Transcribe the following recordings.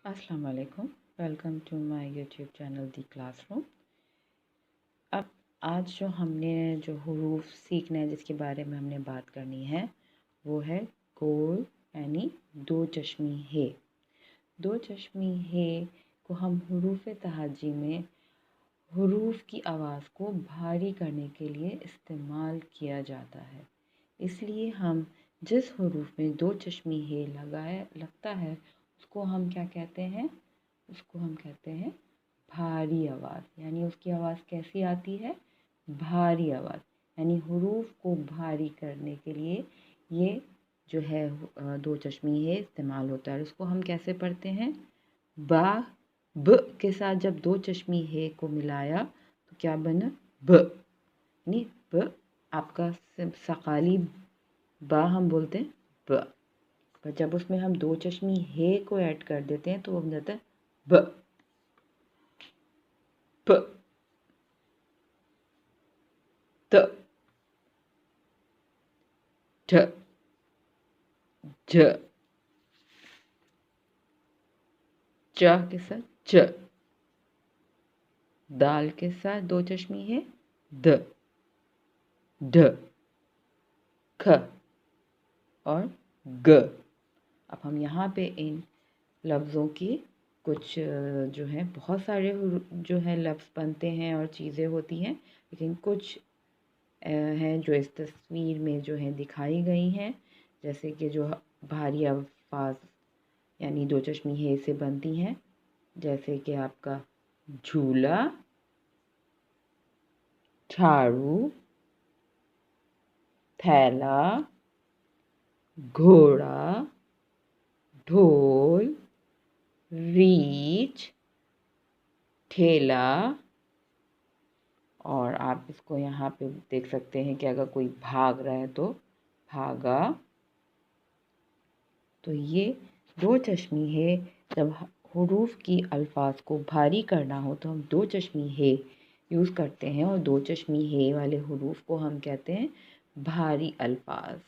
अस्सलाम वालेकुम। Welcome to my YouTube channel the classroom. अब आज जो हुरूफ सीखना है, जिसके बारे में हमने बात करनी है, वो है गोल यानी दो चश्मी हे। दो चश्मी हे को हम हुरूफ तहाजी में हुरूफ की आवाज़ को भारी करने के लिए इस्तेमाल किया जाता है। इसलिए हम जिस हुरूफ में दो चश्मी हे लगता है उसको हम क्या कहते हैं? उसको हम कहते हैं भारी आवाज़। यानी उसकी आवाज़ कैसी आती है? भारी आवाज़। यानी हुरूफ को भारी करने के लिए ये जो है दो चश्मी है इस्तेमाल होता है। उसको हम कैसे पढ़ते हैं? बा ब के साथ जब दो चश्मी है को मिलाया तो क्या बना? ब। यानी ब आपका सकाली बा हम बोलते हैं ब, पर जब उसमें हम दो चश्मी है को ऐड कर देते हैं तो वो बन जाता है ब प त ठ ज च के साथ च, दाल के साथ दो चश्मी है द, ढ, ख और ग। अब हम यहाँ पे इन लफ्ज़ों की कुछ जो है बहुत सारे जो है लफ्ज़ बनते हैं और चीज़ें होती हैं, लेकिन कुछ हैं जो इस तस्वीर में जो है दिखाई गई हैं। जैसे कि जो भारी अल्फाज यानी दो चश्मी है से बनती हैं, जैसे कि आपका झूला, झाड़ू, थैला, घोड़ा, ढोल, रीछ, ठेला। और आप इसको यहाँ पे देख सकते हैं कि अगर कोई भाग रहा है तो भागा। तो ये दो चश्मी है। जब हुरूफ की अल्फाज को भारी करना हो तो हम दो चश्मी है यूज़ करते हैं, और दो चश्मी है वाले हुरूफ को हम कहते हैं भारी अल्फाज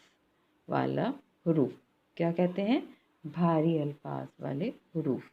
वाला हुरूफ। क्या कहते हैं? भारी अल्फाज वाले हुरूफ।